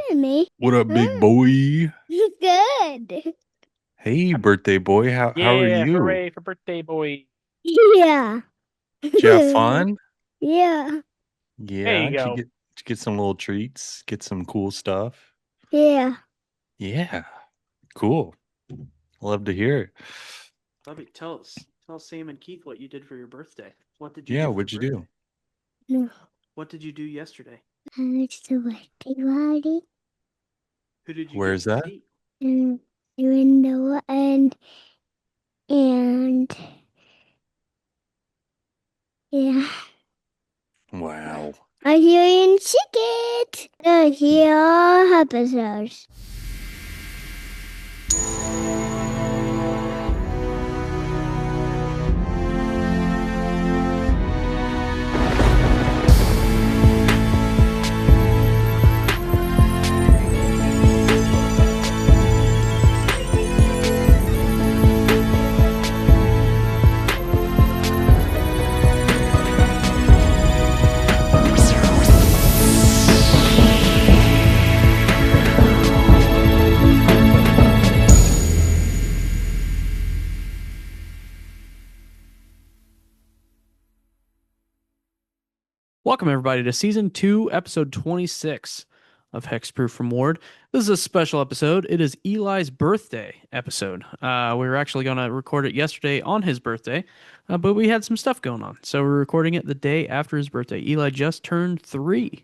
and me. What up, big Huh. boy? Good. Hey, birthday boy. How are Yeah, you? hooray for birthday boy. Yeah. Did you have fun? Yeah. There Yeah. you Did you go. get some little treats? Get some cool stuff? Yeah. Yeah. Cool. Love to hear it. Bobby, tell Sam and Keith what you did for your birthday. What did you Yeah. do for What'd you do? birthday? No. What did you do yesterday? It's the birthday party. Who did you get Where's to that? see? And in the and yeah. Wow. I'm hearing chicken. Here episodes. Welcome everybody to season 2, episode 26 of Hexproof from Ward. This is a special episode. It is Eli's birthday episode. We were actually going to record it yesterday on his birthday, but we had some stuff going on, so we're recording it the day after his birthday. Eli just turned 3.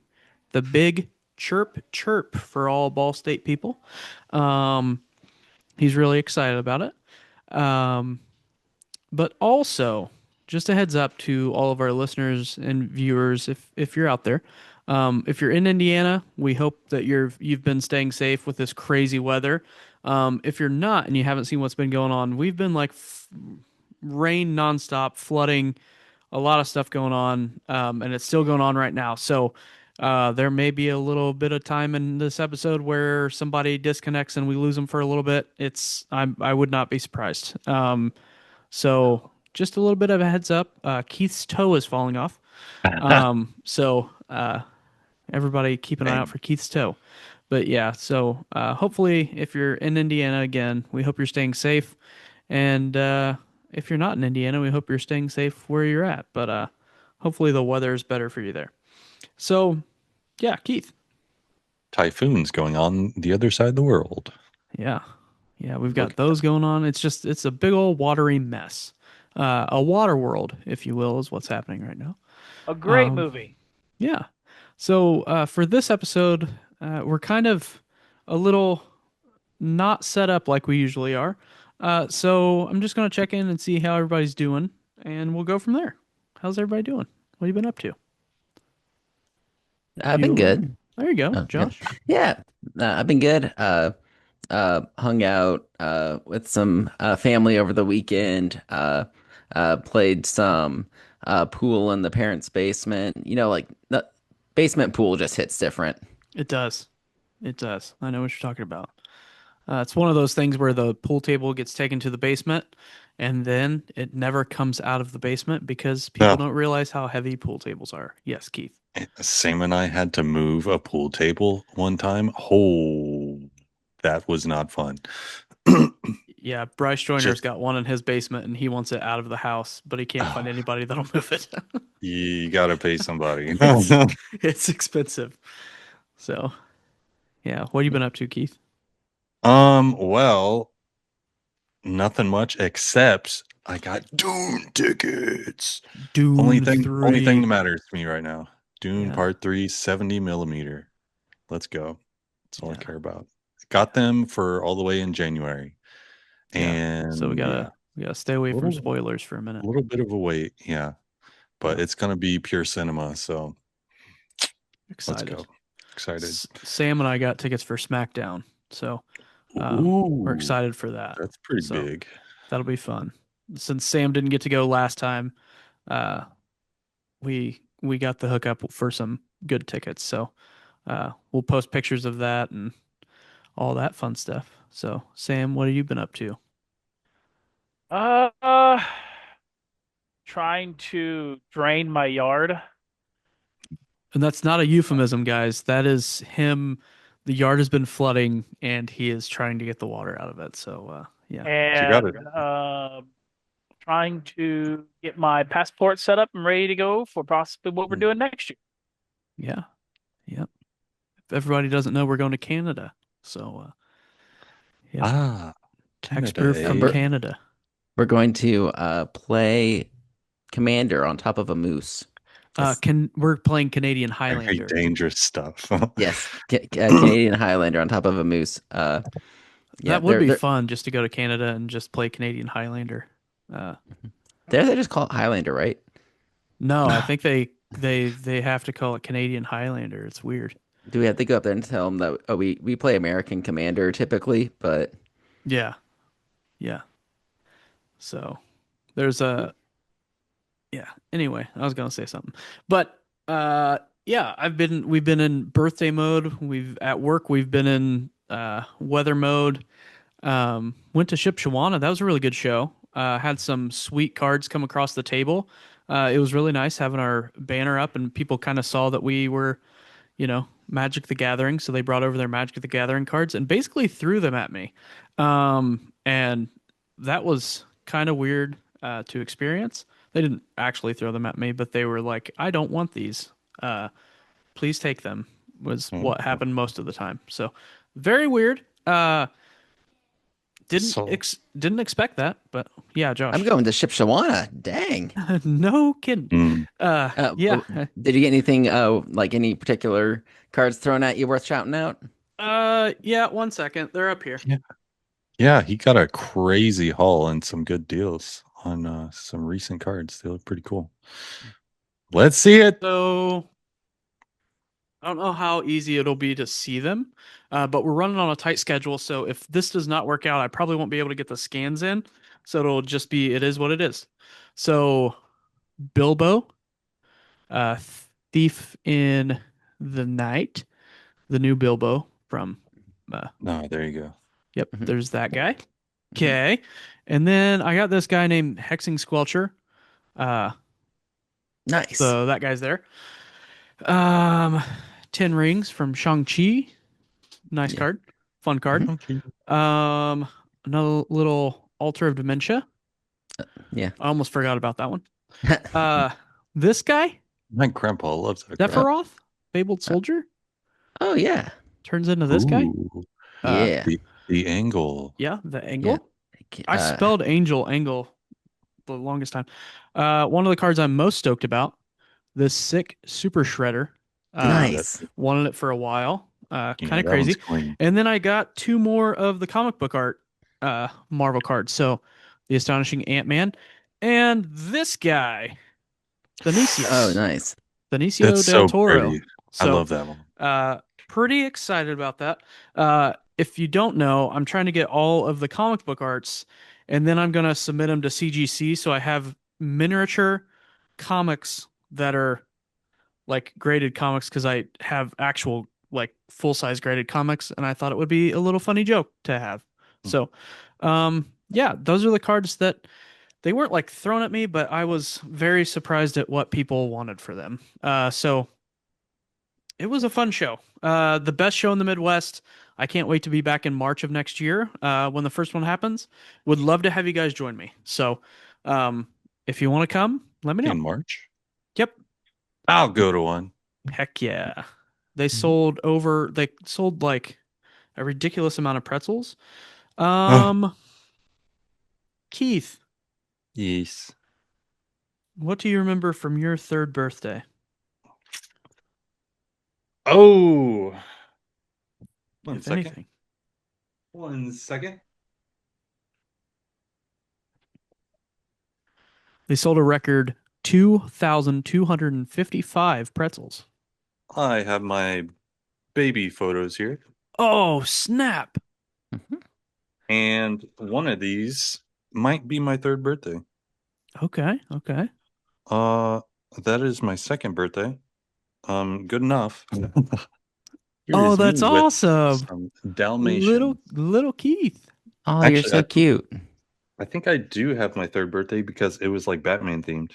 The big chirp chirp for all Ball State people. Um, he's really excited about it. But also, just a heads up to all of our listeners and viewers, if you're out there, if you're in Indiana, we hope that you've been staying safe with this crazy weather. If you're not and you haven't seen what's been going on, we've been like rain nonstop, flooding, a lot of stuff going on, and it's still going on right now. So there may be a little bit of time in this episode where somebody disconnects and we lose them for a little bit. I would not be surprised. So just a little bit of a heads up. Keith's toe is falling off. So everybody keep an eye out Dang. for Keith's toe. But yeah, so hopefully if you're in Indiana again, we hope you're staying safe. And if you're not in Indiana, we hope you're staying safe where you're at. But hopefully the weather is better for you there. So yeah, Keith. Typhoons going on the other side of the world. Yeah. Yeah, we've Look got at that. those going on. It's a big old watery mess. A water world, if you will, is what's happening right now. A great Um, movie. yeah. So for this episode, we're kind of a little not set up like we usually are. So I'm just gonna check in and see how everybody's doing, and we'll go from there. How's everybody doing? What have you been up to? I've been Bueller? good. There you go, Oh, yeah. Josh. Yeah, I've been good. Hung out with some family over the weekend. Played some pool in the parents' basement. You know, like the basement pool just hits different. It does. It does. I know what you're talking about. It's one of those things where the pool table gets taken to the basement and then it never comes out of the basement because people No, don't realize how heavy pool tables are. Yes, Keith. Sam and I had to move a pool table one time. Oh, that was not fun. Yeah, Bryce Joyner's Just got one in his basement and he wants it out of the house, but he can't find oh, anybody that'll move it. you gotta pay somebody. it's it's expensive. So, yeah, what have you been up to, Keith? Well, nothing much except I got Dune tickets. Only Dune thing that 3. matters to me right now. Dune Yeah, Part 3, 70 millimeter. Let's go. That's all I yeah, care about. Got them for all the way in January. yeah. So we And yeah, gotta we gotta stay away from little spoilers for a minute. little bit of a wait, yeah. But Yeah, it's gonna be pure cinema, so let's excited. go. Excited. Sam and I got tickets for SmackDown, so we're Ooh, excited for that. that's pretty So big. that'll be fun. Since Sam didn't get to go last time, uh, we got the hookup for some good tickets. So we'll post pictures of that and all that fun stuff. So Sam, what have you been up to? Uh, uh, Trying to drain my yard. And that's not a euphemism, guys. That is him the yard has been flooding, and he is trying to get the water out of it. So yeah. You got And it. trying to get my passport set up and ready to go for possibly what we're doing next year. Yeah. Yep. If everybody doesn't know, we're going to Canada. So yeah. Ah, Canada. Hexproof from eh? Canada. We're going to play Commander on top of a moose. Yes. We're playing Canadian Very Highlander. dangerous stuff. Yes, Canadian Highlander on top of a moose. Yeah, That would be they're fun just to go to Canada and just play Canadian Highlander. they just call it Highlander, right? No, I think they have to call it Canadian Highlander. It's weird. Do we have to go up there and tell them that we play American Commander typically, but Yeah. Yeah. So there's a yeah. Anyway, I was gonna say something. But yeah, we've been in birthday mode. We've been in weather mode. Went to Shipshewana. That was a really good show. Had some sweet cards come across the table. It was really nice having our banner up, and people kind of saw that we were, Magic the Gathering. So they brought over their Magic the Gathering cards and basically threw them at me. And that was kind of weird to experience. They didn't actually throw them at me, but they were like, "I don't want these. Please take them." Was what happened most of the time. So very weird. Didn't expect that, but yeah, Josh. I'm going to Shipshewana. Dang. No kidding. Yeah. Did you get anything like any particular cards thrown at you worth shouting out? Yeah, 1 second. They're up here. Yeah, he got a crazy haul and some good deals on some recent cards. They look pretty cool. Let's see it. So I don't know how easy it'll be to see them, but we're running on a tight schedule. So if this does not work out, I probably won't be able to get the scans in. So it'll just be, it is what it is. So Bilbo, Thief in the Night, the new Bilbo from. No, there you go. Yep, there's that guy. Okay. And then I got this guy named Hexing Squelcher. Nice. So that guy's there. 10 Rings from Shang-Chi. Nice card. Fun card. Okay. Another little Altar of Dementia. Yeah. I almost forgot about that one. This guy, My grandpa loves that crap. Sephiroth, Fabled Soldier, Oh yeah. turns into this guy. Ooh, Yeah. the angle. Yeah, the angle. Yeah. I spelled angle the longest time. One of the cards I'm most stoked about, this sick Super Shredder. Nice. Wanted it for a while. Yeah, Kind that of crazy. one's clean. And then I got 2 more of the comic book art Marvel cards. So the Astonishing Ant-Man and this guy, Benicio. Oh, nice. Benicio That's del so Toro. pretty. So, I love that one. Pretty excited about that. If you don't know, I'm trying to get all of the comic book arts, and then I'm going to submit them to CGC. So I have miniature comics that are like graded comics because I have actual like full-size graded comics, and I thought it would be a little funny joke to have. So, yeah, those are the cards that they weren't like thrown at me, but I was very surprised at what people wanted for them. So it was a fun show. The best show in the Midwest. I can't wait to be back in March of next year when the first one happens. Would love to have you guys join me. So if you want to come, let me know. In March? Yep. I'll go to one. Heck yeah. They sold like a ridiculous amount of pretzels. Keith, Yes. what do you remember from your 3rd birthday? Oh. One If second. anything. 1 second. They sold a record 2,255 pretzels. I have my baby photos here. Oh, snap. And one of these might be my 3rd birthday. Okay. That is my 2nd birthday. Good enough. Oh, that's awesome. Some Dalmatian. Little Keith. Oh, Actually, you're so cute. I think I do have my 3rd birthday because it was like Batman themed.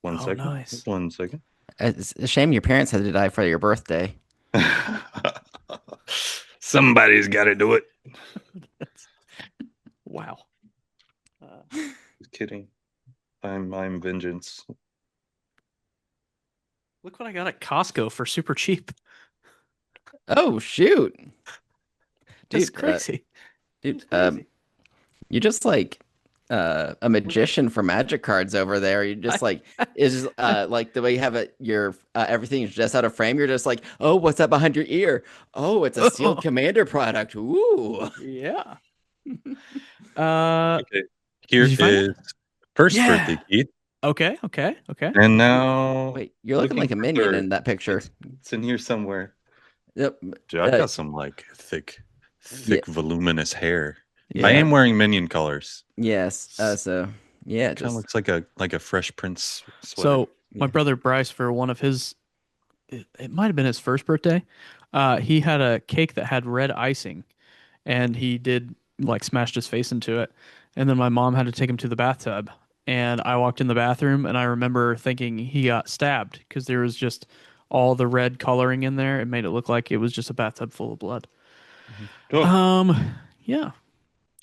One Oh, second. nice. 1 second. It's a shame your parents had to die for your birthday. Somebody's got to do it. Wow. Just kidding. I'm vengeance. Look what I got at Costco for super cheap. Oh shoot, That's dude! crazy. Dude, That's crazy. you're just like a magician for magic cards over there. You just like is like the way you have it. Your everything's just out of frame. You're just like, oh, what's that behind your ear? Oh, it's a sealed commander product. Ooh. Yeah. Okay. Here Did you find is first Yeah. birthday, Keith. Okay. And now Wait, you're looking like a minion third. in that picture. It's in here somewhere. Yep. Dude, I've got some like thick, voluminous hair. Yeah. I am wearing minion colors. Yes. So yeah, Kind of just looks like a Fresh Prince sweater. So my Yeah. brother Bryce, for one of his, it might have been his first birthday, he had a cake that had red icing, and he did like smashed his face into it, and then my mom had to take him to the bathtub, and I walked in the bathroom, and I remember thinking he got stabbed because there was just all the red coloring in there. It made it look like it was just a bathtub full of blood. Oh, Yeah.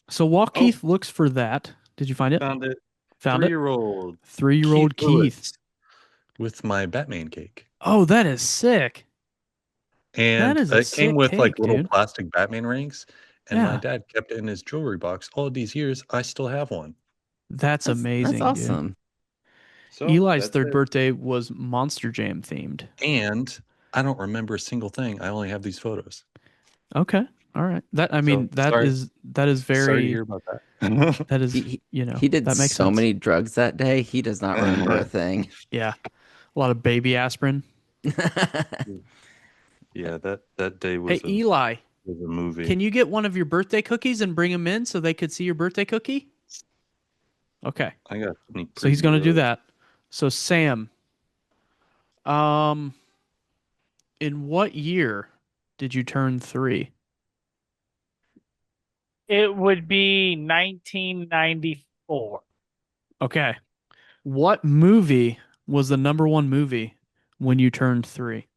So while Keith looks for that, did you find it? found it. Found it? 3-year-old. 3-year-old Keith. Lewis with my Batman cake. Oh, that is sick. And is a it came sick with like cake, little dude. plastic Batman rings. And my Yeah. dad kept it in his jewelry box. All these years, I still have one. That's amazing. That's dude. awesome. So Eli's that's third it. birthday was Monster Jam themed. And I don't remember a single thing. I only have these photos. Okay. All right. That I mean that sorry. is Sorry to very hear about that. that is He that did makes so sense. many drugs that day. He does not remember a thing. Yeah. A lot of baby aspirin. Yeah, that day was Hey Eli, was a movie. can you get one of your birthday cookies and bring them in so they could see your birthday cookie? Okay. I got sneak So he's going to preview do of- that. So Sam, in what year did you turn 3? It would be 1994. Okay. What movie was the #1 movie when you turned 3?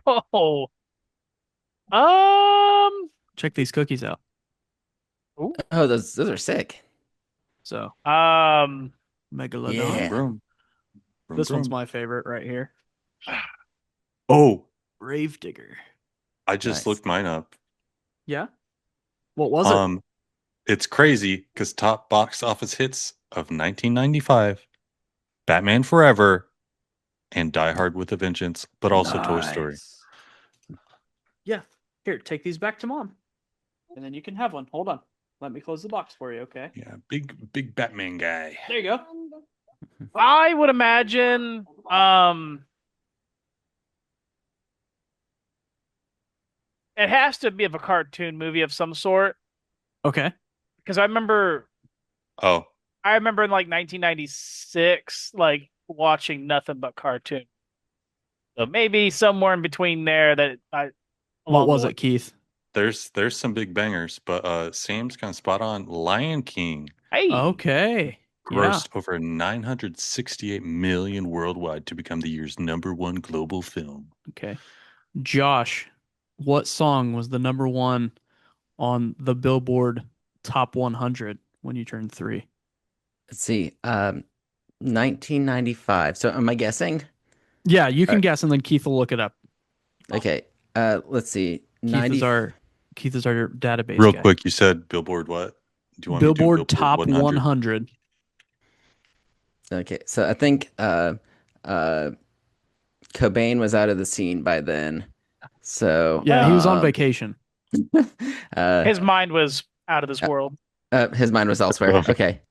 Oh, Check these cookies out. Oh, those are sick. So, um, Megalodon. Yeah. Vroom, This one's vroom. my favorite right here. Oh, Gravedigger. I just Nice. looked mine up. Yeah? What was it? It's crazy because top box office hits of 1995, Batman Forever, and Die Hard with a Vengeance, but also Toy Story. Nice. Yeah. Here, take these back to mom. And then you can have one. Hold on. Let me close the box for you, okay? Yeah, big Batman guy. There you go. I would imagine, it has to be of a cartoon movie of some sort Okay. because I remember Oh, in like 1996, like watching nothing but cartoon. So maybe somewhere in between there that What was it, Keith? there's some big bangers, but Sam's kind of spot on. Lion King Hey, Okay. Yeah. grossed over 968 million worldwide to become the year's #1 global film. Okay. Josh, what song was the #1 on the Billboard Top 100 when you turned 3? Let's see. 1995. So am I guessing? Yeah, you can guess, and then Keith will look it up. Okay. Let's see. Keith is our database Real guy. quick, you said Billboard what? Do you want me to do Billboard Top 100. Okay. So I think Cobain was out of the scene by then. So Yeah, he was on vacation. his mind was out of this world. his mind was elsewhere. Okay.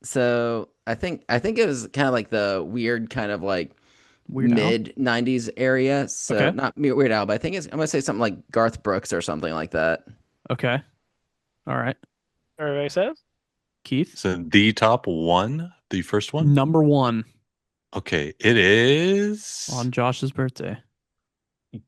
So I think it was kind of like the weird kind of like Weird Al? mid 90s area. So Okay. not Weird Al, but I think I'm gonna say something like Garth Brooks or something like that. Okay. All right. Everybody says. Keith? So the top one, the first one? #1 Okay, it is on Josh's birthday.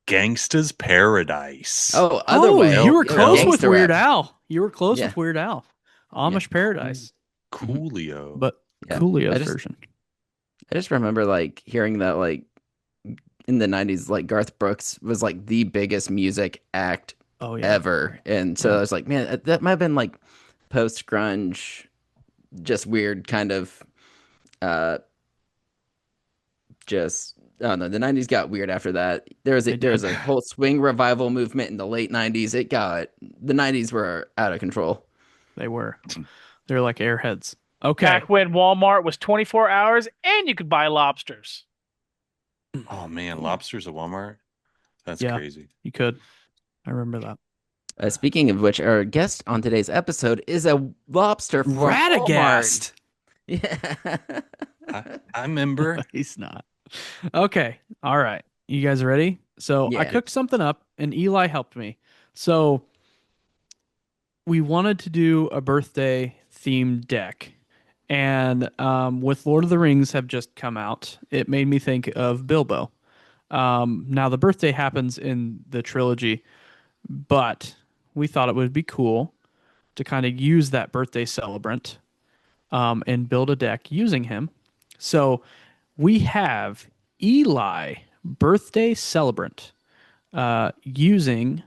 Gangsta's Paradise. Oh, other way. You were Yeah, close with gangster Weird rap. Al. You were close Yeah. with Weird Al. Amish Paradise, Coolio. but Yeah. Coolio's I just- version. I just remember like hearing that like in the 90s, like Garth Brooks was like the biggest music act Oh yeah. ever. And so Yeah. I was like, man, that might have been like post grunge, just weird kind of uh just I don't know. The 90s got weird after that. They There was did. a whole swing revival movement in the late 90s. The 90s were out of control. They were. They're like airheads. Okay. Back when Walmart was 24 hours and you could buy lobsters. Oh man, lobsters at Walmart. That's Yeah. crazy. You could. I remember that. Speaking of which, our guest on today's episode is a lobster from Walmart. Radagast. Yeah. I remember. He's not. Okay. All right. You guys ready? So I Yeah. cooked something up and Eli helped me. So we wanted to do a birthday themed deck. And with Lord of the Rings have just come out, it made me think of Bilbo. Now the birthday happens in the trilogy, but we thought it would be cool to kind of use that birthday celebrant and build a deck using him. So we have Eli, birthday celebrant, using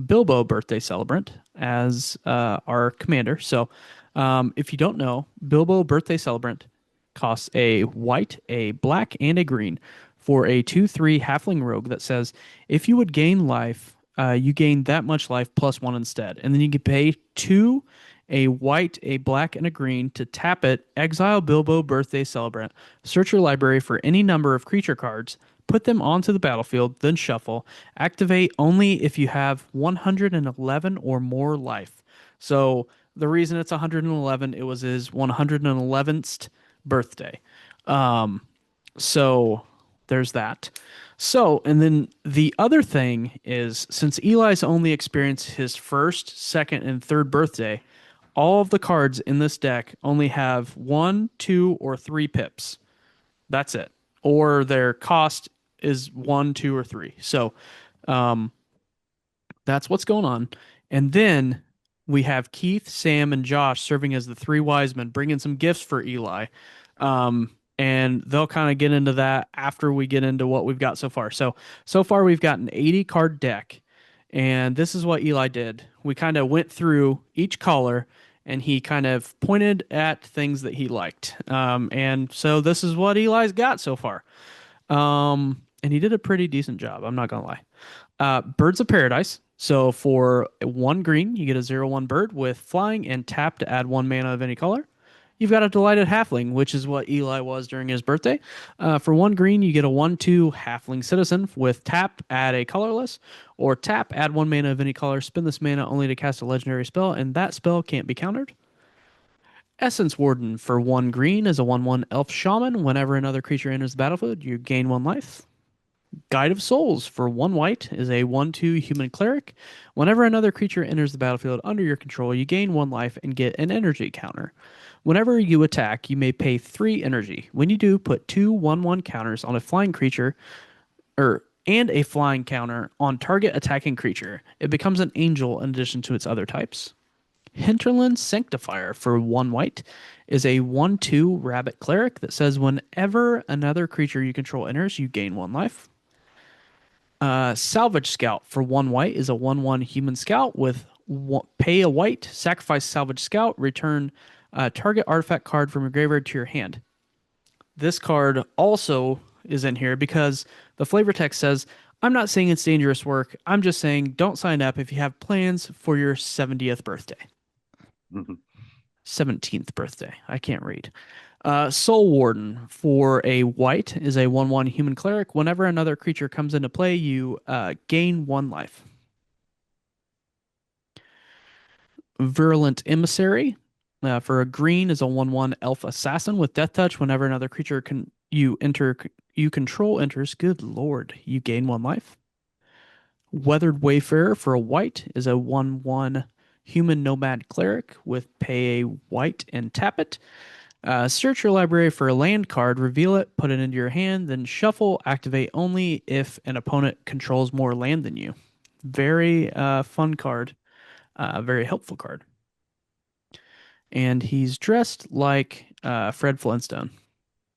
Bilbo, birthday celebrant, as our commander. So if you don't know, Bilbo, birthday celebrant, costs a white, a black, and a green for a 2/3 halfling rogue that says if you would gain life, you gain that much life plus one instead. And then you can pay two, a white, a black, and a green to tap it, exile Bilbo, birthday celebrant, search your library for any number of creature cards, put them onto the battlefield, then shuffle. Activate only if you have 111 or more life. So the reason it's 111, it was his 111th birthday. So there's that. So, and then the other thing is since Eli's only experienced his first, second, and third birthday, all of the cards in this deck only have 1, 2, or 3 pips. That's it. Or their cost is 1, 2, or 3. So that's what's going on. And then we have Keith, Sam, and Josh serving as the 3 wise men, bringing some gifts for Eli. And they'll kind of get into that after we get into what we've got so far. So far we've got an 80 card deck. And this is what Eli did. We kind of went through each color and he kind of pointed at things that he liked. And so this is what Eli's got so far. And he did a pretty decent job. I'm not going to lie. Birds of Paradise. So for 1 green, you get a 0/1 bird with flying and tap to add 1 mana of any color. You've got a Delighted Halfling, which is what Eli was during his birthday. For 1 green, you get a 1/2 Halfling Citizen with tap, add a colorless, or tap, add 1 mana of any color, spend this mana only to cast a legendary spell, and that spell can't be countered. Essence Warden for 1 green is a 1/1 Elf Shaman. Whenever another creature enters the battlefield, you gain 1 life. Guide of Souls for 1 white is a 1/2 Human Cleric. Whenever another creature enters the battlefield under your control, you gain 1 life and get an energy counter. Whenever you attack, you may pay 3 energy. When you do, put 2 1/1 counters on a flying creature, and a flying counter on target attacking creature. It becomes an angel in addition to its other types. Hinterland Sanctifier for 1 white is a 1/2 Rabbit Cleric that says whenever another creature you control enters, you gain 1 life. Salvage Scout for 1 white is a 1/1 Human Scout with pay a white, sacrifice Salvage Scout, return a target artifact card from your graveyard to your hand. This card also is in here because the flavor text says, I'm not saying it's dangerous work. I'm just saying don't sign up if you have plans for your 70th birthday. 17th birthday. I can't read. Soul Warden for a white is a 1/1 Human Cleric. Whenever another creature comes into play, you gain 1 life. Virulent Emissary for a green is a 1/1 Elf Assassin with Death Touch. Whenever another creature you control enters, good lord, you gain 1 life. Weathered Wayfarer for a white is a 1/1 Human Nomad Cleric with pay a white and tap it. Search your library for a land card, reveal it, put it into your hand, then shuffle, activate only if an opponent controls more land than you. Very fun card. Very helpful card. And he's dressed like Fred Flintstone.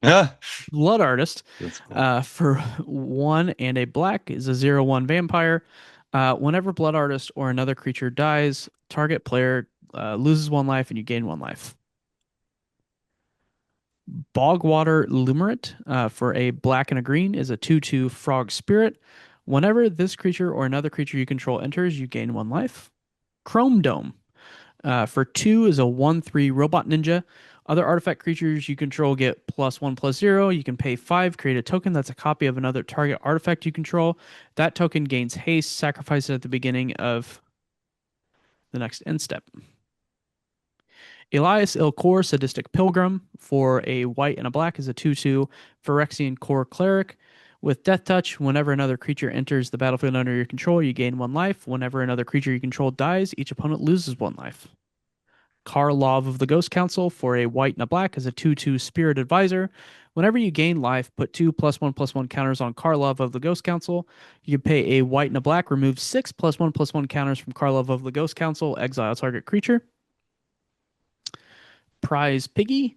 Yeah. Blood Artist, That's cool. for 1 and a black, is a 0/1 vampire. Whenever Blood Artist or another creature dies, target player loses 1 life and you gain 1 life. Bogwater Lumerate, for a black and a green, is a 2/2 frog spirit. Whenever this creature or another creature you control enters, you gain 1 life. Chrome Dome, for 2, is a 1/3 robot ninja. Other artifact creatures you control get +1/+0. You can pay 5, create a token that's a copy of another target artifact you control. That token gains haste, sacrifice it at the beginning of the next end step. Elias Ilkor, Sadistic Pilgrim, for a white and a black, is a 2/2 Phyrexian Core Cleric. With Death Touch, whenever another creature enters the battlefield under your control, you gain 1 life. Whenever another creature you control dies, each opponent loses 1 life. Karlov of the Ghost Council, for a white and a black, is a 2/2 Spirit Advisor. Whenever you gain life, put 2 +1/+1 counters on Karlov of the Ghost Council. You can pay a white and a black, remove 6 +1/+1 counters from Karlov of the Ghost Council, exile target creature. Prize Piggy,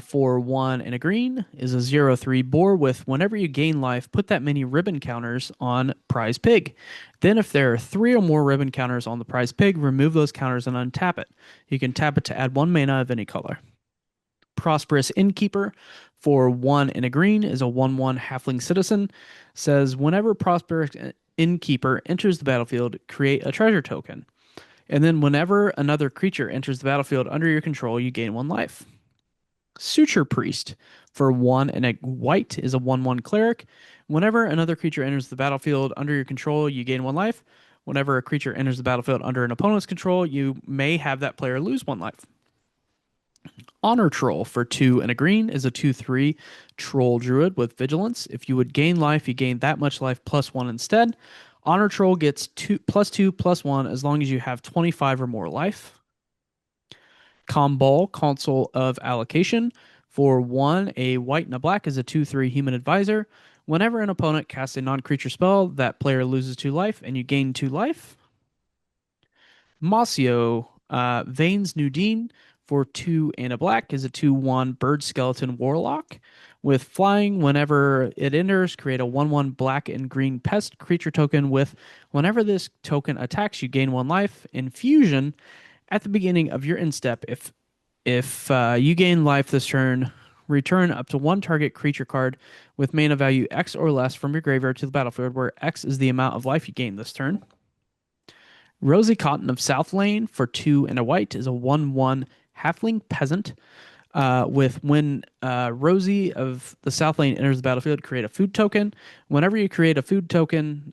for 1 and a green, is a 0/3 boar with whenever you gain life, put that many ribbon counters on Prize Pig. Then if there are 3 or more ribbon counters on the Prize Pig, remove those counters and untap it. You can tap it to add 1 mana of any color. Prosperous Innkeeper, for 1 and a green, is a 1/1 halfling citizen. Says whenever Prosperous Innkeeper enters the battlefield, create a treasure token. And then whenever another creature enters the battlefield under your control, you gain 1 life. Suture Priest, for 1 and a white, is a 1/1 cleric. Whenever another creature enters the battlefield under your control, you gain 1 life. Whenever a creature enters the battlefield under an opponent's control, you may have that player lose 1 life. Honor Troll, for 2 and a green, is a 2/3 troll druid with vigilance. If you would gain life, you gain that much life +1 instead. Honor Troll gets +2/+1 as long as you have 25 or more life. Comball, Council of Allocation, for 1, a white and a black, is a 2/3 Human Advisor. Whenever an opponent casts a non-creature spell, that player loses 2 life and you gain 2 life. Masio, Vane's Nudine, for 2 and a black, is a 2/1 Bird Skeleton Warlock. With flying, whenever it enters, create a 1/1 black and green pest creature token with whenever this token attacks, you gain 1 life. Infusion, at the beginning of your end step, if you gain life this turn, return up to 1 target creature card with mana value X or less from your graveyard to the battlefield, where X is the amount of life you gain this turn. Rosie Cotton of South Lane, for 2 and a white, is a 1/1 halfling peasant. With when Rosie of the South Lane enters the battlefield, create a food token. Whenever you create a token,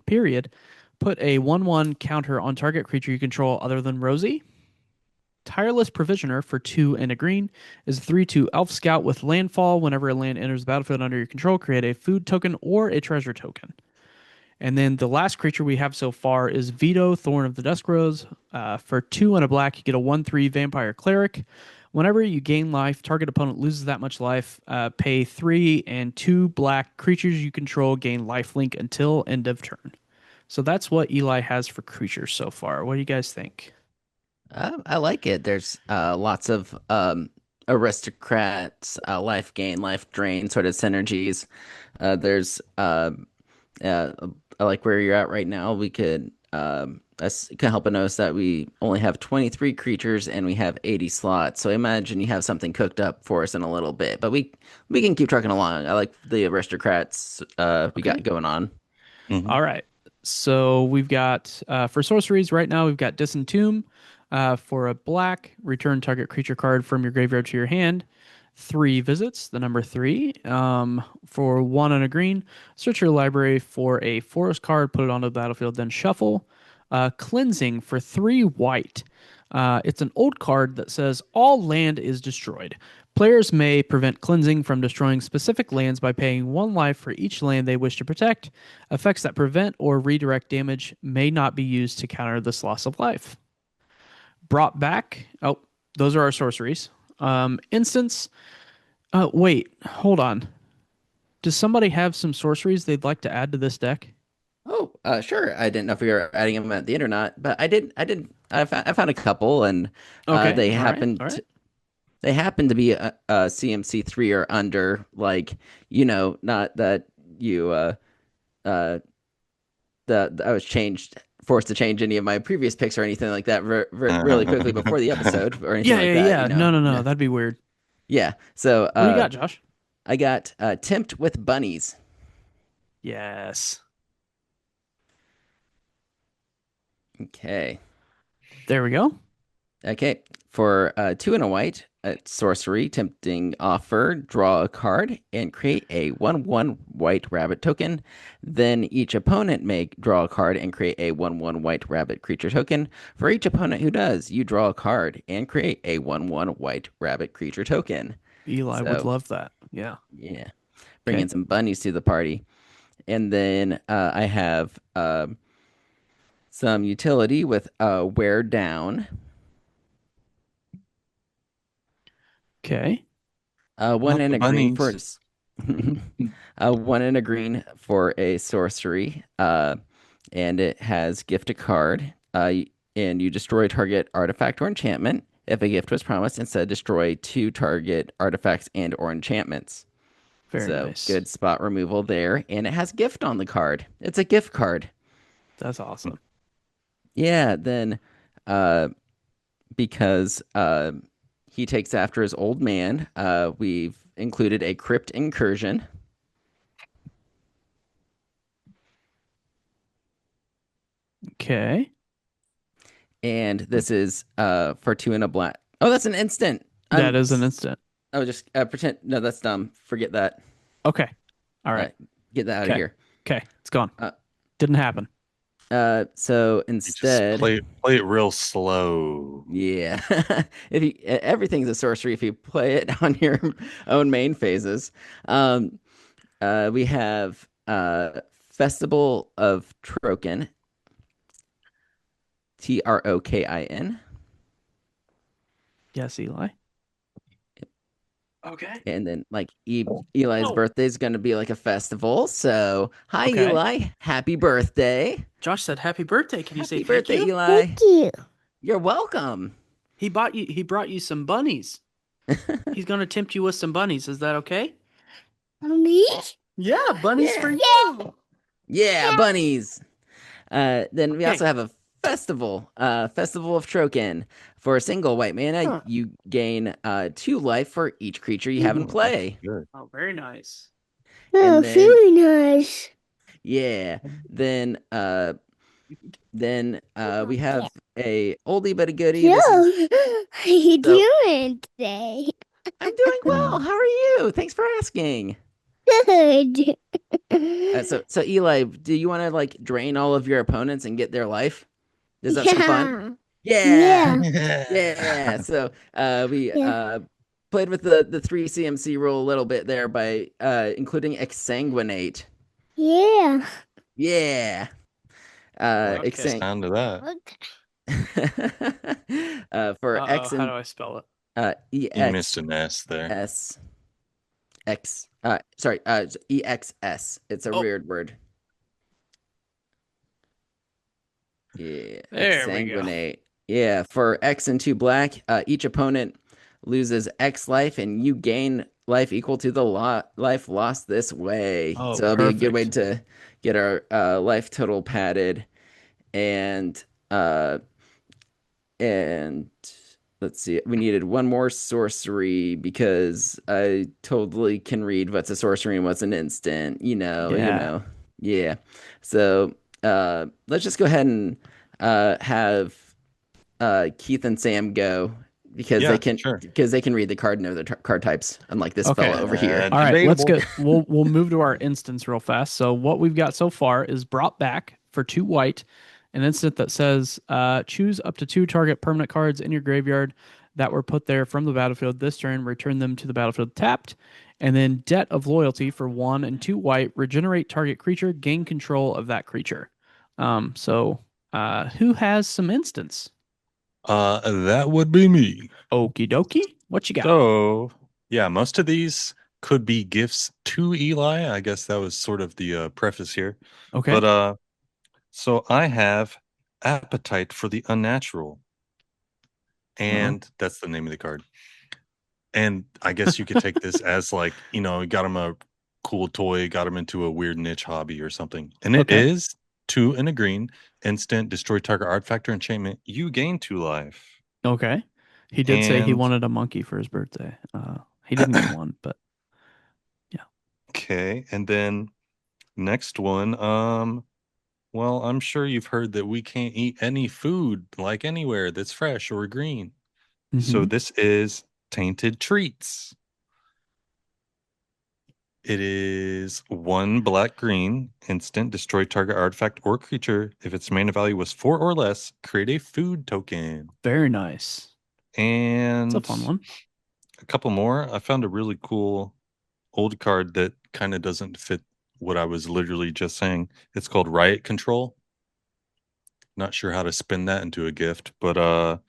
period, put a 1/1 counter on target creature you control other than Rosie. Tireless Provisioner, for 2 and a green, is a 3/2 Elf Scout with landfall. Whenever a land enters the battlefield under your control, create a food token or a treasure token. And then the last creature we have so far is Vito, Thorn of the Dusk Rose. For 2 and a black, you get a 1/3 Vampire Cleric. Whenever you gain life, target opponent loses that much life. Pay 3 and 2 black creatures you control gain lifelink until end of turn. So that's what Eli has for creatures so far. What do you guys think? I like it. There's lots of aristocrats, life gain, life drain sort of synergies. There's I like where you're at right now. We could can help notice that we only have 23 creatures and we have 80 slots. So imagine you have something cooked up for us in a little bit, but we can keep trucking along. I like the aristocrats we got going on. Mhm. All right. So we've got for sorceries right now, we've got Disentomb. For a black, return target creature card from your graveyard to your hand. 3 visits, the number 3. For 1 and a green, search your library for a forest card, put it onto the battlefield, then shuffle. Cleansing, for 3 white. It's an old card that says all land is destroyed. Players may prevent cleansing from destroying specific lands by paying 1 life for each land they wish to protect. Effects that prevent or redirect damage may not be used to counter this loss of life. Brought back. Oh, those are our sorceries. Instance. Wait, hold on. Does somebody have some sorceries they'd like to add to this deck? Oh, sure. I didn't know if we were adding them at the end or not, but I did. I found a couple, and Okay, they all right, happened. all right. they happen to be a CMC 3 or under, like, not that you I was forced to change any of my previous picks or anything like that really quickly before the episode or anything Yeah, like yeah, that, yeah. No. That'd be weird. Yeah. So What do you got, Josh? I got Tempt with Bunnies. Yes. Okay. There we go. Okay. For 2 and a white, sorcery, tempting offer, draw a card and create a 1/1 white rabbit token. Then each opponent may draw a card and create a 1/1 white rabbit creature token. For each opponent who does, you draw a card and create a 1/1 white rabbit creature token. Eli would So, love that. Yeah. yeah. Okay. Bringing some bunnies to the party. And then I have some utility with Wear Down. Okay. One Not and the a green for bunnies. one and a green for a sorcery. And it has gift a card. And you destroy target artifact or enchantment. If a gift was promised, instead destroy 2 target artifacts and or enchantments. Very So nice. good spot removal there. And it has gift on the card. It's a gift card. That's awesome. Yeah, then because he takes after his old man, we've included a crypt incursion. Okay. And this is for 2 and a black. Oh, that's an instant. That is an instant. Oh, just pretend. No, that's dumb. Forget that. Okay. All right. Get that out of Okay. here. Okay. It's gone. Uh, Didn't happen. So You just instead, play it real slow. yeah, everything's a sorcery if you play it on your own main phases. We have Festival of Trokin, Trokin, Yes, Eli. Okay. and then like Eli's birthday is going to be like a festival. So hi Okay. Eli, happy birthday! Josh said, "Happy birthday." Can you say Happy birthday, thank you? Eli. Thank you. You're welcome. He brought you some bunnies. He's gonna tempt you with some bunnies. Is that okay? Me? Yeah, bunnies Yeah. for you. Yeah, bunnies. Then we Okay. also have a festival, Festival of Trokin. For a single white mana, Huh. you gain 2 life for each creature you have in play. Good. Oh, very nice. Oh, And then- very nice. Yeah. Then we have a oldie but a goodie. Joe, This is- how you doing today? I'm doing well. How are you? Thanks for asking. Good. So Eli, do you want to like drain all of your opponents and get their life? Does that sound fun? Yeah. Yeah. So we Yeah. played with the 3 CMC rule a little bit there by including exsanguinate. Yeah. Yeah. Okay. Sound to that. For Uh-oh, X how and do I spell it? You missed EX an S there. S X sorry, EXS. It's a Oh. weird word. Yeah. There we go. Exsanguinate. Yeah, for X and 2 black, each opponent loses X life and you gain life equal to the life lost this way. Oh, So it'll be a good way perfect. to get our life total padded. And let's see, we needed one more sorcery because I totally can read what's a sorcery and what's an instant, Yeah. Yeah. So let's just go ahead and have Keith and Sam go because Yeah, they can sure. read the card and know the card types, unlike this Okay. fellow over here. All right, let's Debatable. go. We'll move to our instance real fast. So what we've got so far is brought back for 2 white, an instant that says choose up to 2 target permanent cards in your graveyard that were put there from the battlefield this turn, return them to the battlefield tapped, and then Debt of Loyalty for 1 and 2 white, regenerate target creature, gain control of that creature. So who has some instance? That would be me. Okie dokie. What you got? So, yeah, most of these could be gifts to Eli. I guess that was sort of the preface here. Okay. But so I have Appetite for the Unnatural. And that's the name of the card. And I guess you could take this as like, you know, got him a cool toy, got him into a weird niche hobby or something. And it Okay. is 2 and a green, instant, destroy target artifact or enchantment. You gain 2 life. Okay. He did say he And wanted a monkey for his birthday. He didn't get one, but okay, and then next one, well, I'm sure you've heard that we can't eat any food like anywhere that's fresh or green. So mhm. this is tainted treats. It is 1 black green, instant, destroy target artifact or creature. If its mana value was 4 or less, create a food token. Very nice. It's a And fun one. a couple more. I found a really cool old card that kind of doesn't fit what I was literally just saying. It's called Riot Control. Not sure how to spin that into a gift, but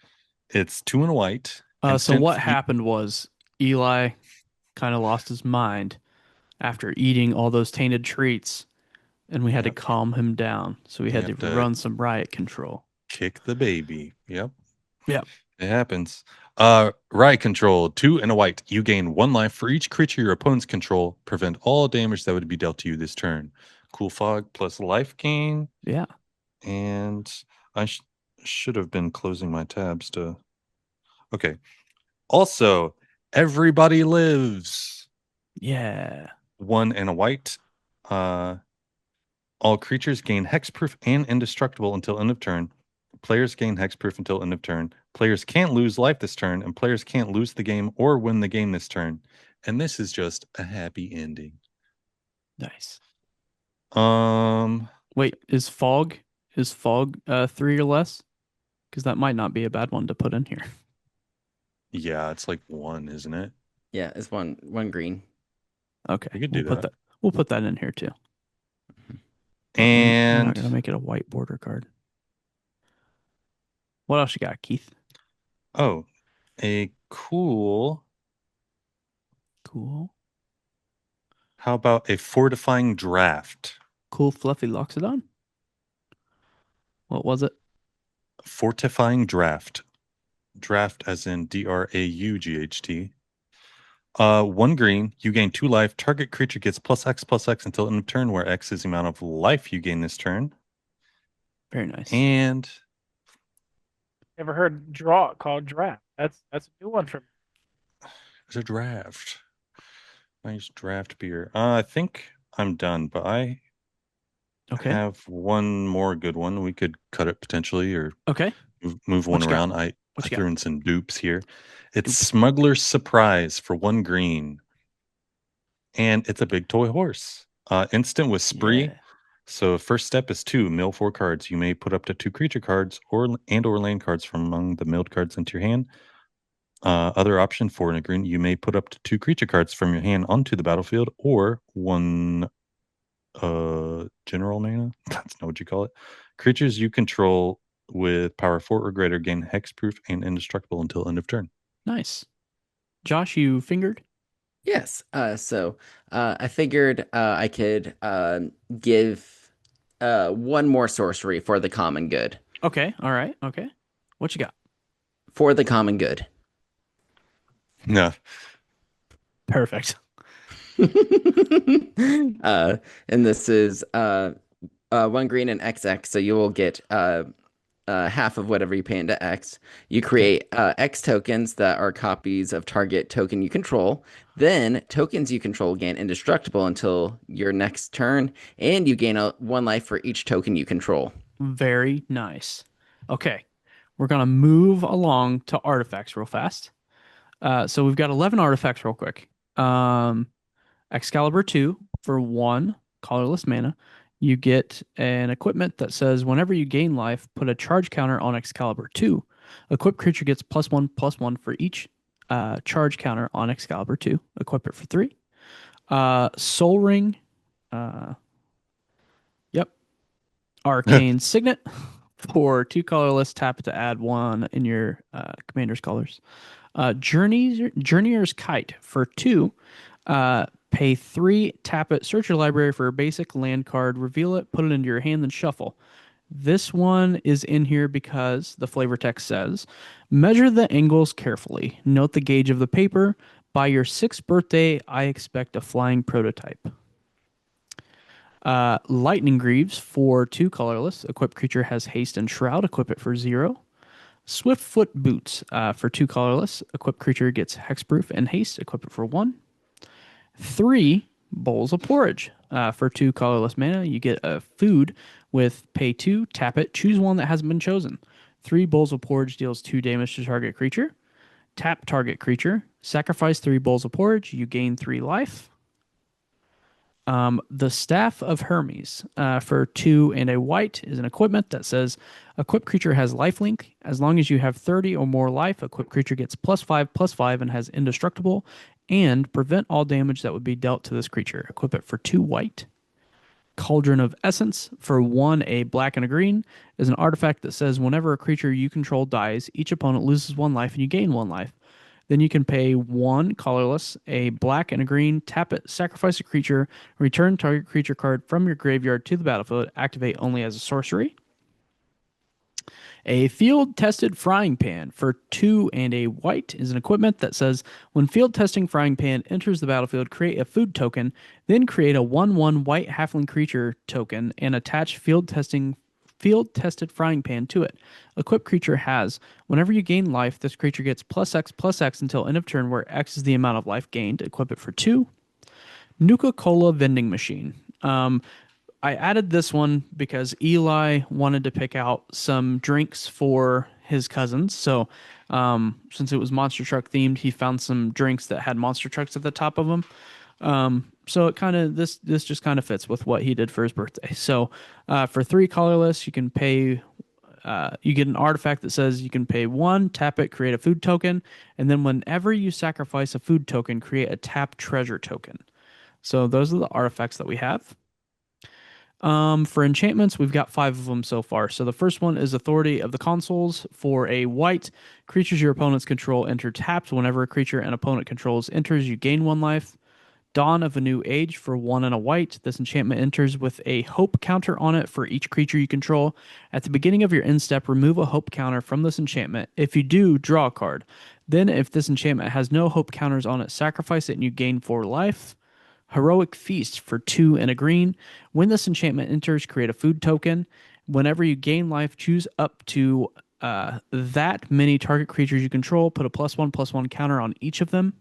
it's 2 and a white. So Instant. what happened was Eli kind of lost his mind after eating all those tainted treats, and we had to Yep. calm him down. So we You had to have to- run some riot control. Kick the baby. Yep. Yep. It happens. Riot Control, 2 and a white. You gain 1 life for each creature your opponents control. Prevent all damage that would be dealt to you this turn. Cool Fog plus life gain. Yeah. And I should have been closing my tabs to. Okay. Also, Everybody Lives. Yeah. 1 and a white. All creatures gain hexproof and indestructible until end of turn. Players gain hexproof until end of turn. Players can't lose life this turn, and players can't lose the game or win the game this turn. And this is just a happy ending. Nice. Wait, is fog 3 or less? Because that might not be a bad one to put in here. yeah, it's like 1, isn't it? Yeah, it's one green. Okay. We could do that. We'll put that in here too. And we're not gonna make it a white border card. What else you got, Keith? oh, a cool. How about a fortifying draft? Cool fluffy Loxodon? What was it? Fortifying draft. Draft as in DRAUGHT. 1 green, you gain 2 life. Target creature gets +X until end of turn, where X is the amount of life you gain this turn. Very nice. And Never heard draw called draft. That's a new one for me. it's a draft. Nice draft beer. I think I'm done, but I have one more good one. We could cut it potentially or move one around. I threw in some dupes here. It's Smuggler's Surprise for 1 green. And it's a big toy horse. Instant with Spree. Yeah. So first step is 2, mill 4 cards. You may put up to 2 creature cards or land cards from among the milled cards into your hand. Other option, 4 and a green, you may put up to 2 creature cards from your hand onto the battlefield or 1 general mana. That's not what you call it. Creatures you control with power 4 or greater gain hexproof and indestructible until end of turn. Nice. Josh, you fingered? Yes. So I figured I could give 1 more sorcery for the common good. Okay. All right. Okay. What you got? For the common good. No. Perfect. And this is 1 green and XX, so you will get half of whatever you pay into X. You create X tokens that are copies of target token you control. Then tokens you control gain indestructible until your next turn, and you gain 1 life for each token you control. Very nice. Okay. We're going to move along to artifacts real fast. So we've got 11 artifacts real quick. Excalibur 2 for 1 colorless mana. You get an equipment that says whenever you gain life, put a charge counter on Excalibur 2. Equipped creature gets +1/+1 for each charge counter on Excalibur 2. Equip it for 3. Soul Ring. Yep. Arcane Signet for 2 colorless. Tap it to add 1 in your commander's colors. Journeyer's Kite for 2. Pay 3, tap it, search your library for a basic land card, reveal it, put it into your hand, then shuffle. This one is in here because the flavor text says, measure the angles carefully, note the gauge of the paper, By your 6th birthday, I expect a flying prototype. Lightning Greaves for 2 colorless. Equipped creature has haste and shroud. Equip it for 0. Swiftfoot Boots for 2 colorless. Equipped creature gets hexproof and haste. Equip it for 1. 3 Bowls of Porridge for 2 colorless mana. You get a food with pay 2, tap it, choose one that hasn't been chosen. 3 Bowls of Porridge deals 2 damage to target creature. Tap target creature. Sacrifice 3 Bowls of Porridge. You gain 3 life. The Staff of Hermes for 2 and a white is an equipment that says equipped creature has lifelink. As long as you have 30 or more life, equipped creature gets +5/+5 and has indestructible and prevent all damage that would be dealt to this creature. Equip it for 2 white. Cauldron of Essence for 1 a black and a green is an artifact that says whenever a creature you control dies, each opponent loses 1 life and you gain 1 life. Then you can pay 1 colorless, a black and a green, tap it, sacrifice a creature, return target creature card from your graveyard to the battlefield, activate only as a sorcery. A field-tested frying pan for 2 and a white is an equipment that says when field-testing frying pan enters the battlefield, create a food token, then create a 1/1 white halfling creature token and attach field-tested frying pan to it. Equipped creature has, whenever you gain life, this creature gets +X/+X until end of turn, where X is the amount of life gained. Equip it for 2. Nuka-Cola vending machine. I added this one because Eli wanted to pick out some drinks for his cousins. So, since it was monster truck themed, he found some drinks that had monster trucks at the top of them. So it kind of this just kind of fits with what he did for his birthday. So, for 3 colorless, you can pay. You get an artifact that says you can pay 1, tap it, create a food token, and then whenever you sacrifice a food token, create a tap treasure token. So those are the artifacts that we have. For enchantments, we've got 5 of them so far. So the first one is Authority of the Consuls for a white. Creatures your opponents control enter tapped. Whenever a creature an opponent controls enters, you gain 1 life. Dawn of a New Age for 1 and a white. This enchantment enters with a hope counter on it for each creature you control. At the beginning of your end step, remove a hope counter from this enchantment. If you do, draw a card. Then, if this enchantment has no hope counters on it, sacrifice it and you gain 4 life. Heroic Feast for 2 and a green. When this enchantment enters, create a food token. Whenever you gain life, choose up to that many target creatures you control. Put a +1/+1 counter on each of them.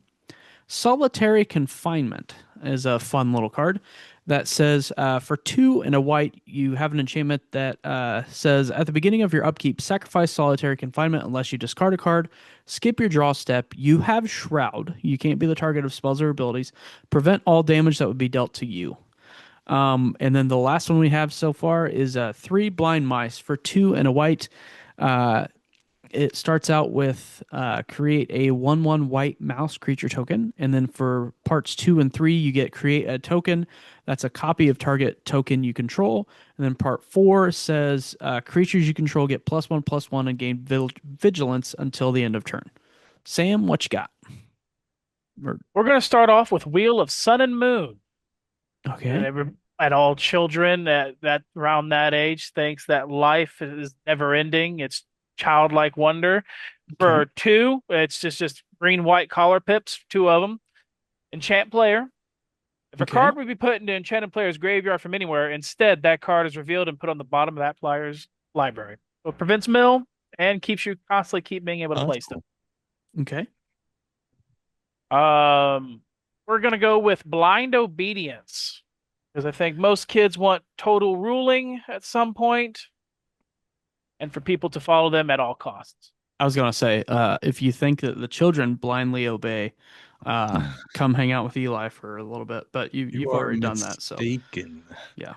Solitary Confinement is a fun little card that says for 2 and a white, you have an enchantment that says at the beginning of your upkeep, sacrifice Solitary Confinement unless you discard a card. Skip your draw step. You have Shroud. You can't be the target of spells or abilities. Prevent all damage that would be dealt to you. And then the last one we have so far is 3 Blind Mice for 2 and a white. It starts out with create a 1/1 white mouse creature token. And then for parts 2 and 3, you get create a token. That's a copy of target token you control. And then part 4 says creatures you control get +1/+1 and gain vigilance until the end of turn. Sam, what you got? We're going to start off with Wheel of Sun and Moon. Okay. And all children that around that age thinks that life is never ending. It's childlike wonder. For Okay. 2, it's just green white collar pips, 2 of them. Enchant player. If a Okay. card would be put into enchanted player's graveyard from anywhere, instead that card is revealed and put on the bottom of that player's library. So it prevents mill and keeps you constantly keep being able to Oh, play that's stuff. Okay. We're gonna go with blind obedience because I think most kids want total ruling at some point, and for people to follow them at all costs. I was going to say, if you think that the children blindly obey, come hang out with Eli for a little bit, but you've are already done that. So mistaken. yeah.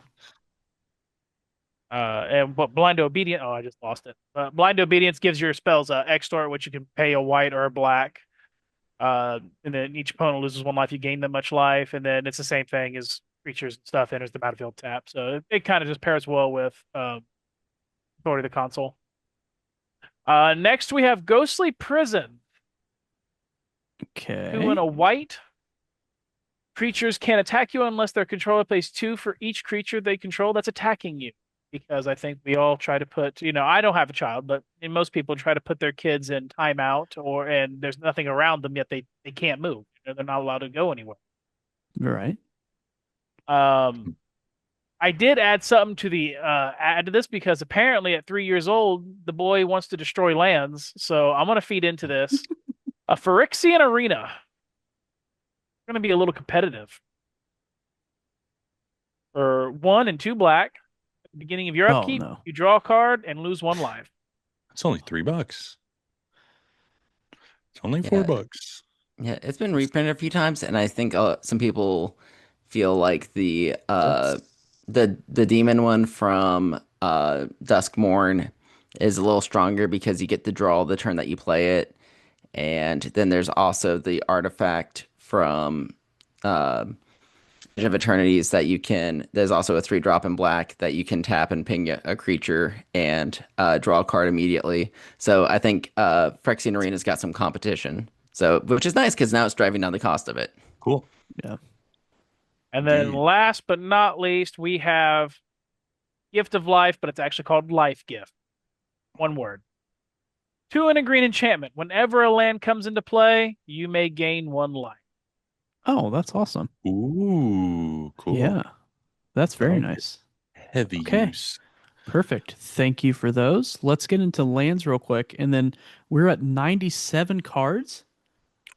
But blind obedience. Oh, I just lost it. Blind obedience gives your spells extort, which you can pay a white or a black. And then each opponent loses 1 life. You gain them much life, and then it's the same thing as creatures and stuff enters the battlefield tap. So it kind of just pairs well with Authority of the Console. Next we have Ghostly Prison. Okay. 2 and a white. Creatures can't attack you unless their controller plays 2 for each creature they control that's attacking you. Because I think we all try to put, I don't have a child, but most people try to put their kids in timeout and there's nothing around them yet they can't move. They're not allowed to go anywhere. Right. I did add something to the add to this because apparently at 3 years old, the boy wants to destroy lands. So I'm gonna feed into this. A Phyrexian Arena. Gonna be a little competitive. For 1 and 2 black, at the beginning of your Oh, upkeep, no. you draw a card and lose 1 life. It's only $3. It's only Yeah. $4. Yeah, it's been reprinted a few times, and I think some people feel like the demon one from Duskmourn is a little stronger because you get to draw the turn that you play it, and then there's also the artifact from Age of Eternities that you can. There's also a 3-drop in black that you can tap and ping a creature and draw a card immediately. So I think Phyrexian Arena's got some competition. So, which is nice because now it's driving down the cost of it. Cool. Yeah. And then Indeed. last but not least, we have Gift of Life, but it's actually called Life Gift. 1 word. 2 and a green enchantment. Whenever a land comes into play, you may gain 1 life. Oh, that's awesome. Ooh, cool. Yeah. That's very Okay. nice. Heavy Okay. use. Perfect. Thank you for those. Let's get into lands real quick. And then we're at 97 cards.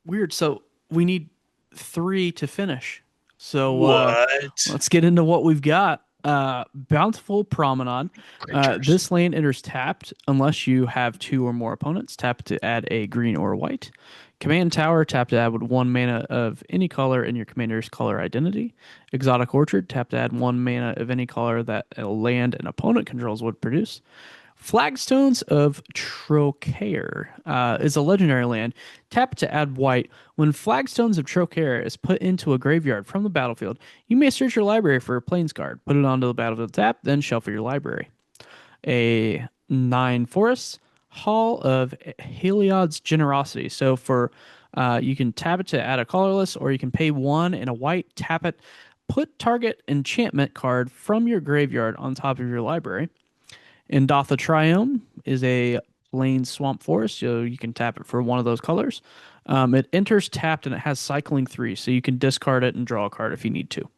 Weird. So we need 3 to finish. So let's get into what we've got. Bountiful Promenade. Creatures. This land enters tapped unless you have 2 or more opponents. Tap to add a green or a white. Command Tower, tap to add 1 mana of any color in your commander's color identity. Exotic Orchard, tap to add 1 mana of any color that a land an opponent controls would produce. Flagstones of Trocaire is a legendary land. Tap to add white. When Flagstones of Trocaire is put into a graveyard from the battlefield, you may search your library for a plains card. Put it onto the battlefield tap, then shuffle your library. A 9 forests, Hall of Heliod's Generosity. So for you can tap it to add a colorless, or you can pay 1 and a white, tap it, put target enchantment card from your graveyard on top of your library. Indotha Triome is a plain swamp forest, so you can tap it for 1 of those colors. It enters tapped and it has cycling 3, so you can discard it and draw a card if you need to.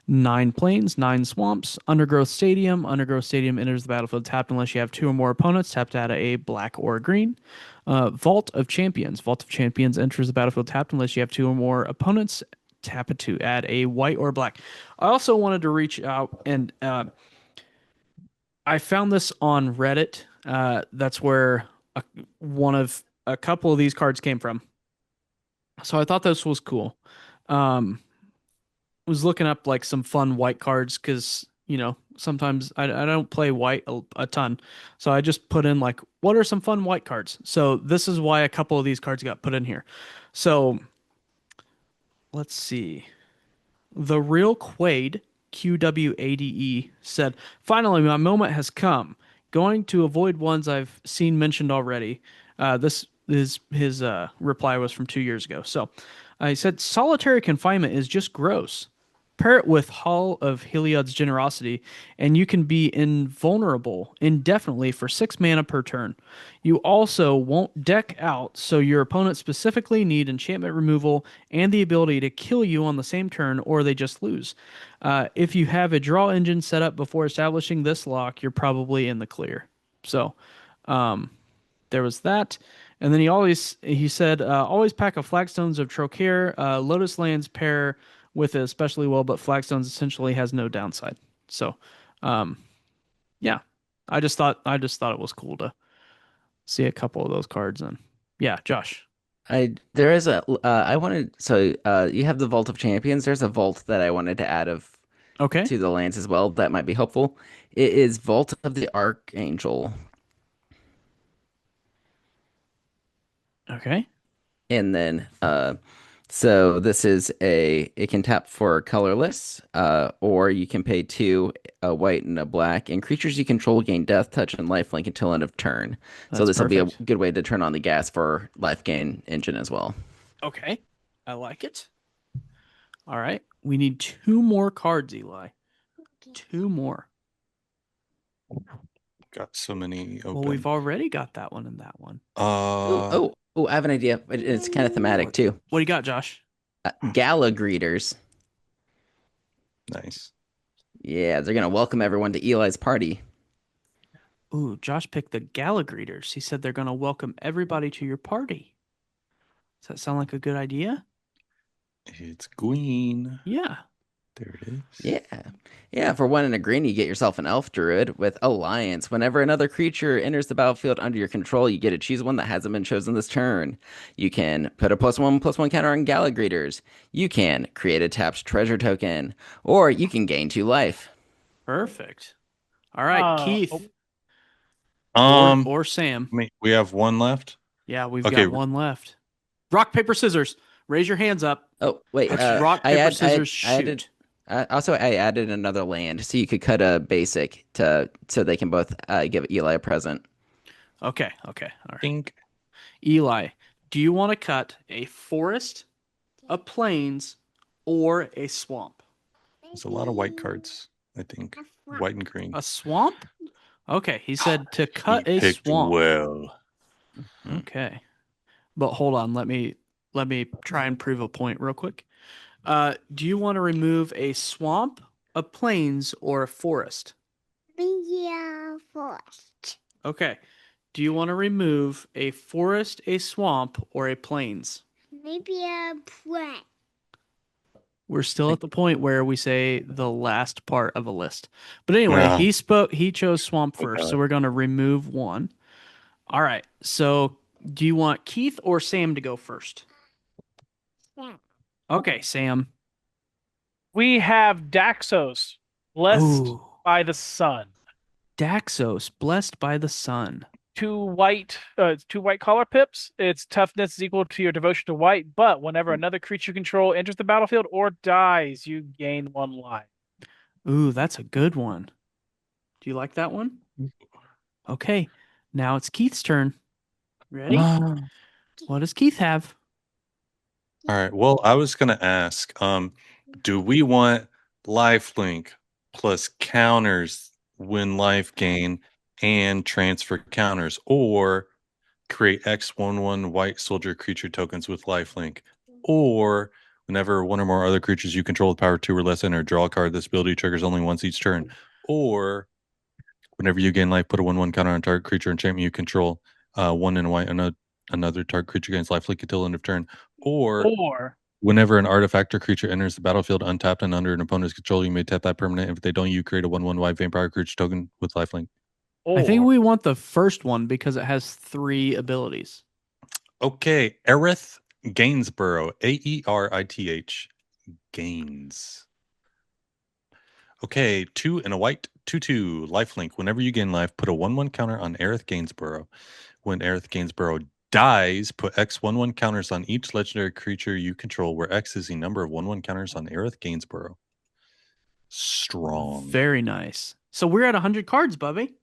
9 plains, 9 swamps. Undergrowth Stadium. Undergrowth Stadium enters the battlefield tapped unless you have 2 or more opponents. Tap to add a black or a green. Vault of Champions. Vault of Champions enters the battlefield tapped unless you have 2 or more opponents. Tap it to add a white or black. I also wanted to reach out and I found this on Reddit. That's where one of a couple of these cards came from. So I thought this was cool. Was looking up like some fun white cards because sometimes I don't play white a ton, so I just put in like what are some fun white cards. So this is why a couple of these cards got put in here. So let's see. The Real Quade, QWADE, said, "Finally, my moment has come. Going to avoid ones I've seen mentioned already." This is his reply was from 2 years ago. So he said, "Solitary confinement is just gross. Pair it with Hall of Heliod's Generosity, and you can be invulnerable indefinitely for 6 mana per turn. You also won't deck out, so your opponents specifically need enchantment removal and the ability to kill you on the same turn, or they just lose. If you have a draw engine set up before establishing this lock, you're probably in the clear." So there was that. And then he said, "Always pack a Flagstones of Trocaire. Lotus Lands pair with it especially well, but Flagstones essentially has no downside." So, yeah, I just thought it was cool to see a couple of those cards. And yeah, Josh. There is a I wanted so you have the Vault of Champions. There's a vault that I wanted to add Okay. to the lands as well. That might be helpful. It is Vault of the Archangel. Okay. And then so this is it can tap for colorless, or you can pay 2, a white and a black, and creatures you control gain death, touch, and lifelink until end of turn. So That's this will be a perfect. good way to turn on the gas for life gain engine as well. Okay. I like it. All right. We need 2 more cards, Eli. 2 more. Got so many open. Well, we've already got that one and that one. I have an idea. It's kind of thematic too. What do you got, Josh? Gala greeters. Nice. Yeah, they're gonna welcome everyone to Eli's party. Ooh, Josh picked the gala greeters. He said they're going to welcome everybody to your party. Does that sound like a good idea? It's green. Yeah. There it is. Yeah. Yeah, for one and a green, you get yourself an elf druid with Alliance. Whenever another creature enters the battlefield under your control, you get to choose one that hasn't been chosen this turn. You can put a +1/+1 counter on Gala Greeters. You can create a tapped treasure token, or you can gain 2 life. Perfect. All right, Keith Um, or Sam. we have one left. Yeah, we've Okay. got one left. Rock, paper, scissors. Raise your hands up. Oh, wait. It's rock, paper, scissors, shoot. I added another land, so you could cut a basic so they can both give Eli a present. Okay. All right. Dink. Eli, do you want to cut a forest, a plains, or a swamp? There's a lot of white cards, I think. White and green. A swamp? Okay, he said to cut He a picked swamp. well. Okay. But hold on, let me try and prove a point real quick. Do you want to remove a swamp, a plains, or a forest? Yeah, forest. Okay. Do you want to remove a forest, a swamp, or a plains? Maybe a plant. We're still at the point where we say the last part of a list. But anyway, Yeah. he chose swamp first, so we're going to remove one. All right. So, do you want Keith or Sam to go first? Sam. Okay, Sam. We have Daxos, blessed Ooh. by the sun. Daxos, blessed by the sun. 2 white color pips. Its toughness is equal to your devotion to white, but whenever another creature you control enters the battlefield or dies, you gain 1 life. Ooh, that's a good one. Do you like that one? Okay, now it's Keith's turn. Ready? What does Keith have? All right. Well, I was gonna ask, do we want lifelink plus counters when life gain and transfer counters, or create X11 white soldier creature tokens with lifelink, or whenever one or more other creatures you control with power 2 or less enter, draw a card. This ability triggers only once each turn, or whenever you gain life, put a 1/1 counter on target creature enchantment you control. 1 in white, another target creature gains lifelink until end of turn, or whenever an artifact or creature enters the battlefield untapped and under an opponent's control, you may tap that permanent. If they don't, you create a 1/1 white vampire creature token with lifelink. I think we want the first one because it has 3 abilities. Okay, Aerith Gainsborough, Aerith Gains. Okay, 2 and a white, 2/2 lifelink. Whenever you gain life, put a 1/1 counter on Aerith Gainsborough. When Aerith Gainsborough dies, put X11 counters on each legendary creature you control, where X is the number of 1/1 counters on Aerith Gainsborough. Strong. Very nice. So we're at 100 cards, Bubby.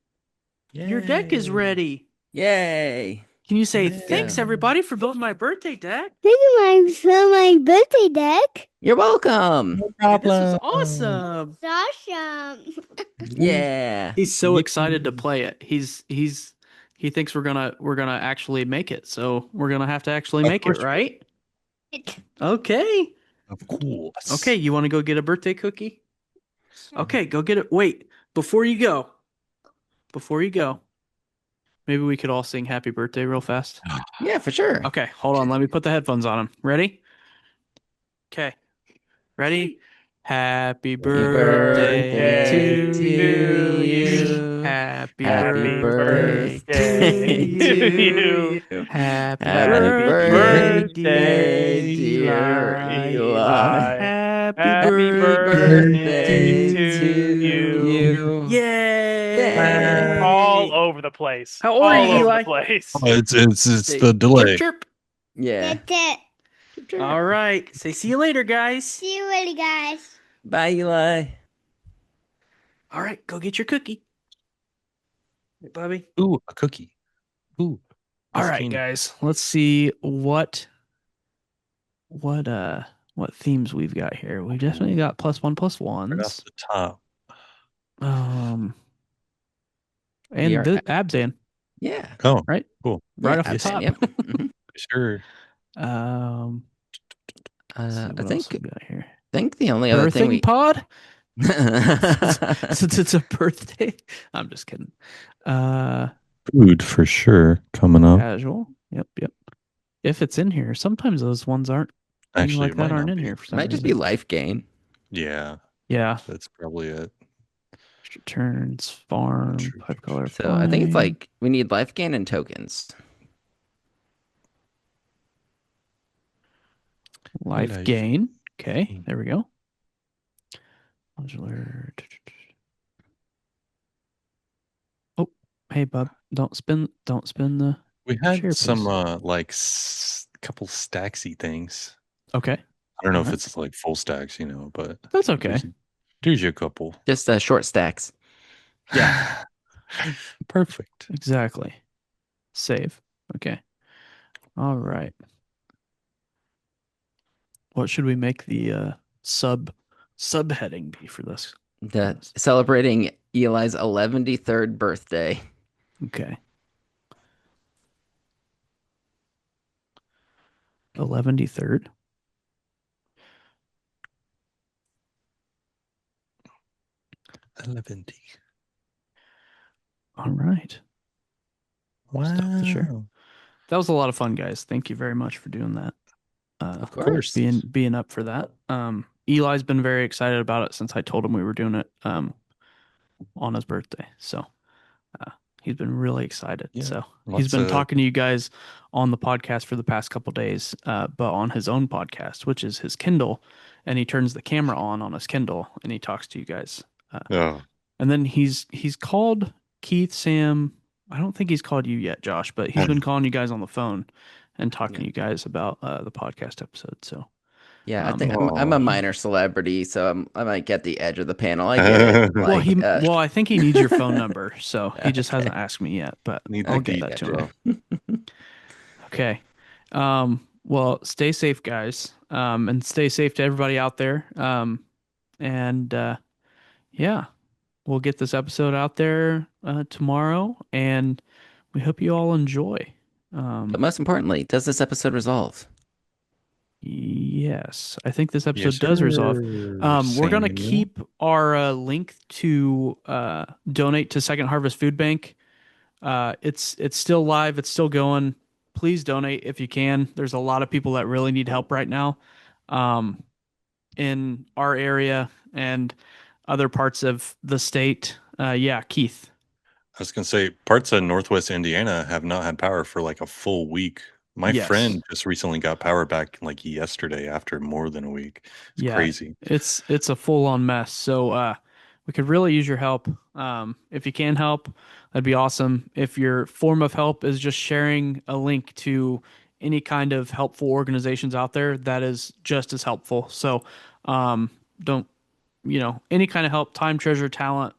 Your deck is ready. Yay! Can you say thanks, everybody, for building my birthday deck? Thank you for my birthday deck. You're welcome. This was awesome. It's awesome. Yeah. He's so excited to play it. He thinks we're gonna actually make it. So we're gonna have to actually make it, right? Okay. Of course. Okay, you want to go get a birthday cookie? Okay, go get it. Wait, before you go, maybe we could all sing happy birthday real fast. Yeah, for sure. Okay, hold on. Let me put the headphones on him. Ready? Okay. Ready? Happy birthday to you. Happy birthday to you. Happy birthday, dear Eli. Happy birthday to you. Yay! All over the place. How old are you, All over Eli? the place. Oh, it's the delay. Chirp, Yeah. That's it. chirp. All right. Say see you later, guys. See you later, guys. Bye, Eli. All right, go get your cookie. Hey, Bobby. Ooh, a cookie. Ooh. All Miss right, Tina. guys. Let's see what themes we've got here. We definitely got +1 +1s. Right off the top. And Yeah. Abzan, Yeah. Oh, right? cool. Right Yeah, off the Absent, top. Yep. Mhm. Sure. Let's see I what else think we got here. the only other thing Birthing we pod? Since it's a birthday. I'm just kidding. Food for sure coming up. Casual. Yep. If it's in here, sometimes those ones aren't. Things Actually, like it that might aren't not in be. here for some might just reason. be life gain. Yeah, Yeah. that's probably it. Turns, farm, pipe color. So I think it's fine. like we need life gain and tokens. Life gain. Okay, Mm. there we go. Modular. Oh, hey, bub. Don't spin the We had share, some please. like couple stacksy things. Okay. I don't know if Alright. it's like full stacks, but That's okay. There's you a couple. Just short stacks. Yeah. Perfect. Exactly. Save. Okay. All right. What should we make the subheading be for this? Celebrating Eli's 113rd birthday. Okay. 113rd. All right. Wow. Stop the share. That was a lot of fun, guys. Thank you very much for doing that. Of course. Being up for that. Eli's been very excited about it since I told him we were doing it on his birthday. So he's been really excited. Yeah, so he's been talking to you guys on the podcast for the past couple days, but on his own podcast, which is his Kindle, and he turns the camera on his Kindle and he talks to you guys. Oh, And then he's called Keith, Sam. I don't think he's called you yet, Josh, but he's been calling you guys on the phone and talking to you guys about the podcast episode. So yeah, I think I'm a minor celebrity, so I might get the edge of the panel. I get it. Well, I think he needs your phone number, so he just hasn't asked me yet, but I'll get that to him. Okay. Well, stay safe, guys, and stay safe to everybody out there. Yeah, we'll get this episode out there tomorrow, and we hope you all enjoy. But most importantly, does this episode resolve? Yes, I think this episode does resolve. We're going to keep our link to donate to Second Harvest Food Bank. It's still live. It's still going. Please donate if you can. There's a lot of people that really need help right now in our area and other parts of the state. Yeah, Keith. I was going to say parts of Northwest Indiana have not had power for like a full week. My friend just recently got power back like yesterday after more than a week. It's crazy. It's a full-on mess. So we could really use your help. If you can help, that'd be awesome. If your form of help is just sharing a link to any kind of helpful organizations out there, that is just as helpful. So don't, any kind of help, time, treasure, talent,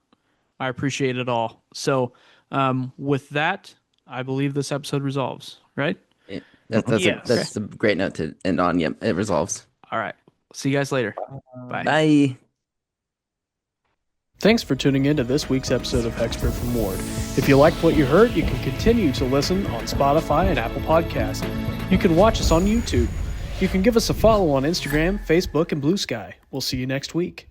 I appreciate it all. So with that, I believe this episode resolves, right? That's a great note to end on. Yep, it resolves. All right. See you guys later. Bye. Bye. Thanks for tuning in to this week's episode of Hexproof from Ward. If you liked what you heard, you can continue to listen on Spotify and Apple Podcasts. You can watch us on YouTube. You can give us a follow on Instagram, Facebook, and Blue Sky. We'll see you next week.